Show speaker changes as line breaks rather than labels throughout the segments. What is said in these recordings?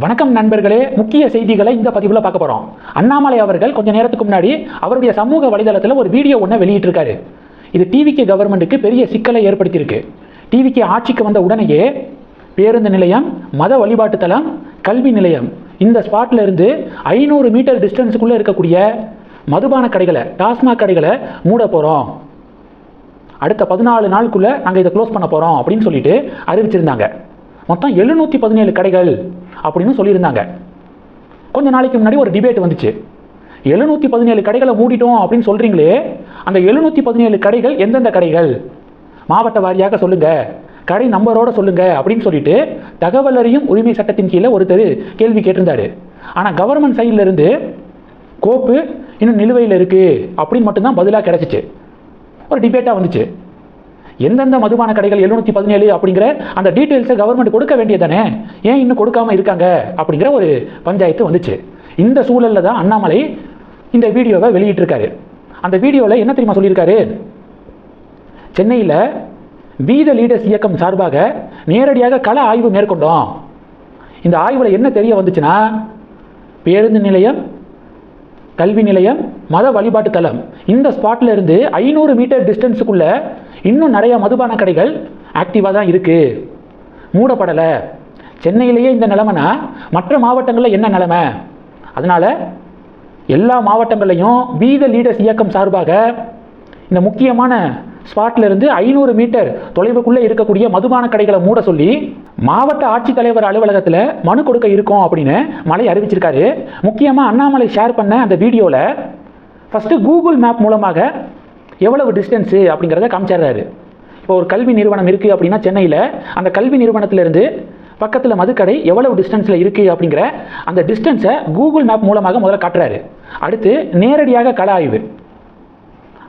வணக்கம் நண்பர்களே, முக்கிய செய்திகளை இந்த பதிவில் பார்க்க போகிறோம். அண்ணாமலை அவர்கள் கொஞ்ச நேரத்துக்கு முன்னாடி அவருடைய சமூக வலைதளத்தில் ஒரு வீடியோ ஒன்று வெளியிட்டிருக்காரு. இது டிவிகே கவர்மெண்ட்டுக்கு பெரிய சிக்கலை ஏற்படுத்தியிருக்கு. டிவிகே ஆட்சிக்கு வந்த உடனேயே பேருந்து நிலையம், மத வழிபாட்டு தலம், கல்வி நிலையம் இந்த ஸ்பாட்ல இருந்து 500 மீட்டர் டிஸ்டன்ஸுக்குள்ளே இருக்கக்கூடிய மதுபான கடைகளை, டாஸ்மாக் கடைகளை மூட போகிறோம். அடுத்த 14 நாளுக்குள்ளே நாங்கள் இதை க்ளோஸ் பண்ண போகிறோம் அப்படின்னு சொல்லிட்டு அறிவிச்சிருந்தாங்க. மொத்தம் 717 கடைகள் அப்படின்னு சொல்லியிருந்தாங்க. கொஞ்ச நாளைக்கு முன்னாடி ஒரு டிபேட் வந்துச்சு. 717 கடைகளை மூடிட்டோம் அப்படின்னு சொல்றீங்களே, அந்த 717 கடைகள் எந்தெந்த கடைகள், மாவட்ட வாரியாக சொல்லுங்க, கடை நம்பரோட சொல்லுங்க அப்படின்னு சொல்லிட்டு தகவல் அறியும் உரிமை சட்டத்தின் கீழே ஒருத்தர் கேள்வி கேட்டிருந்தாரு. ஆனால் கவர்மெண்ட் சைட்ல இருந்து கோப்பு இன்னும் நிலுவையில் இருக்கு அப்படின்னு மட்டும்தான் பதிலாக கிடைச்சிச்சு. ஒரு டிபேட்டாக வந்துச்சு. எந்தெந்த மதுபான கடைகள் 717 அப்படிங்கிற அந்த டீட்டெயில்ஸை கவர்மெண்ட் கொடுக்க வேண்டியதானே, ஏன் இன்னும் கொடுக்காம இருக்காங்க அப்படிங்கிற ஒரு பஞ்சாயத்து வந்துச்சு. இந்த சூழலில் தான் அண்ணாமலை இந்த வீடியோவை வெளியிட்டிருக்காரு. அந்த வீடியோவில் என்ன தெரியுமா சொல்லியிருக்காரு? சென்னையில் பி த லீடர்ஸ் இயக்கம் சார்பாக நேரடியாக கள ஆய்வு மேற்கொண்டோம். இந்த ஆய்வில் என்ன தெரிய வந்துச்சுன்னா, பேருந்து நிலையம், கல்வி நிலையம், மத வழிபாட்டு தலம் இந்த ஸ்பாட்ல இருந்து 500 மீட்டர் டிஸ்டன்ஸுக்குள்ள இன்னும் நிறைய மதுபான கடைகள் ஆக்டிவாக தான் இருக்கு, மூடப்படலை. சென்னையிலேயே இந்த நிலைமைனா மற்ற மாவட்டங்களில் என்ன நிலைமை? அதனால எல்லா மாவட்டங்களையும் பி த லீடர்ஸ் இயக்கம் சார்பாக இந்த முக்கியமான ஸ்பாட்ல இருந்து 500 மீட்டர் தொலைவுக்குள்ளே இருக்கக்கூடிய மதுபான கடைகளை மூட சொல்லி மாவட்ட ஆட்சித்தலைவர் அலுவலகத்தில் மனு கொடுக்க இருக்கோம் அப்படின்னு மலை அறிவிச்சிருக்காரு. முக்கியமாக அண்ணாமலை ஷேர் பண்ண அந்த வீடியோவில் ஃபஸ்ட்டு கூகுள் மேப் மூலமாக எவ்வளவு டிஸ்டன்ஸு அப்படிங்கிறத காமிச்சிடுறாரு. இப்போ ஒரு கல்வி நிறுவனம் இருக்குது அப்படின்னா சென்னையில் அந்த கல்வி நிறுவனத்திலிருந்து பக்கத்தில் மதுக்கடை எவ்வளவு டிஸ்டன்ஸில் இருக்குது அப்படிங்கிற அந்த டிஸ்டன்ஸை கூகுள் மேப் மூலமாக முதல்ல காட்டுறாரு. அடுத்து நேரடியாக கள ஆய்வு,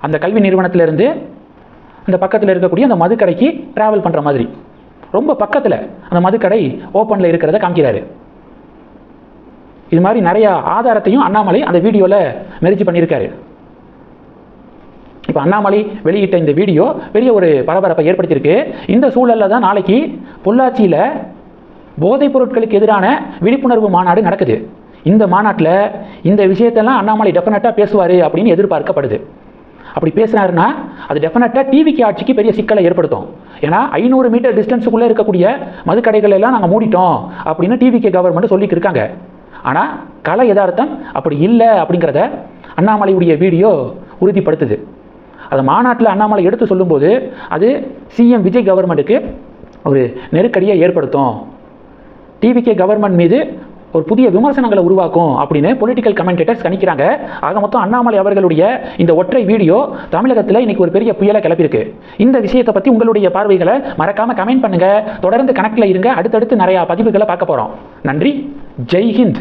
அந்த கல்வி நிறுவனத்திலிருந்து அந்த பக்கத்தில் இருக்கக்கூடிய அந்த மதுக்கடைக்கு ட்ராவல் பண்ணுற மாதிரி ரொம்ப பக்கத்தில் அந்த மதுக்கடை ஓப்பனில் இருக்கிறத காமிக்கிறாரு. இது மாதிரி நிறையா ஆதாரத்தையும் அண்ணாமலை அந்த வீடியோவில் மெர்ஜ் பண்ணியிருக்காரு. இப்போ அண்ணாமலை வெளியிட்ட இந்த வீடியோ பெரிய ஒரு பரபரப்பை ஏற்படுத்தியிருக்கு. இந்த சூழலில் தான் நாளைக்கு பொள்ளாச்சியில் போதைப் பொருட்களுக்கு எதிரான விழிப்புணர்வு மாநாடு நடக்குது. இந்த மாநாட்டில் இந்த விஷயத்தெல்லாம் அண்ணாமலை டெஃபினட்டாக பேசுவார் அப்படின்னு எதிர்பார்க்கப்படுது. அப்படி பேசுனாருன்னா அது டெஃபினட்டாக டிவிகே ஆட்சிக்கு பெரிய சிக்கலை ஏற்படுத்தும். ஏன்னா 500 மீட்டர் டிஸ்டன்ஸுக்குள்ளே இருக்கக்கூடிய மதுக்கடைகள் எல்லாம் நாங்கள் மூடிட்டோம் அப்படின்னு டிவிகே கவர்மெண்ட் சொல்லிட்டு இருக்காங்க. ஆனால் கல யதார்த்தம் அப்படி இல்லை அப்படிங்கிறத அண்ணாமலையுடைய வீடியோ உறுதிப்படுத்துது. அதை மாநாட்டில் அண்ணாமலை எடுத்து சொல்லும்போது அது சிஎம் விஜய் கவர்மெண்ட்டுக்கு ஒரு நெருக்கடியை ஏற்படுத்தும், டிவிகே கவர்மெண்ட் மீது ஒரு புதிய விமர்சனங்களை உருவாக்கும் அப்படின்னு பொலிட்டிக்கல் கமெண்டேட்டர்ஸ் கணிக்கிறாங்க. ஆக மொத்தம் அண்ணாமலை அவர்களுடைய இந்த ஒற்றை வீடியோ தமிழகத்தில் இன்னைக்கு ஒரு பெரிய புயலை கிளப்பியிருக்கு. இந்த விஷயத்தை பற்றி உங்களுடைய பார்வைகளை மறக்காம கமெண்ட் பண்ணுங்க. தொடர்ந்து கனெக்டில் இருங்க. அடுத்தடுத்து நிறைய பதிவுகளை பார்க்க போகிறோம். நன்றி. ஜெய் ஹிந்த்.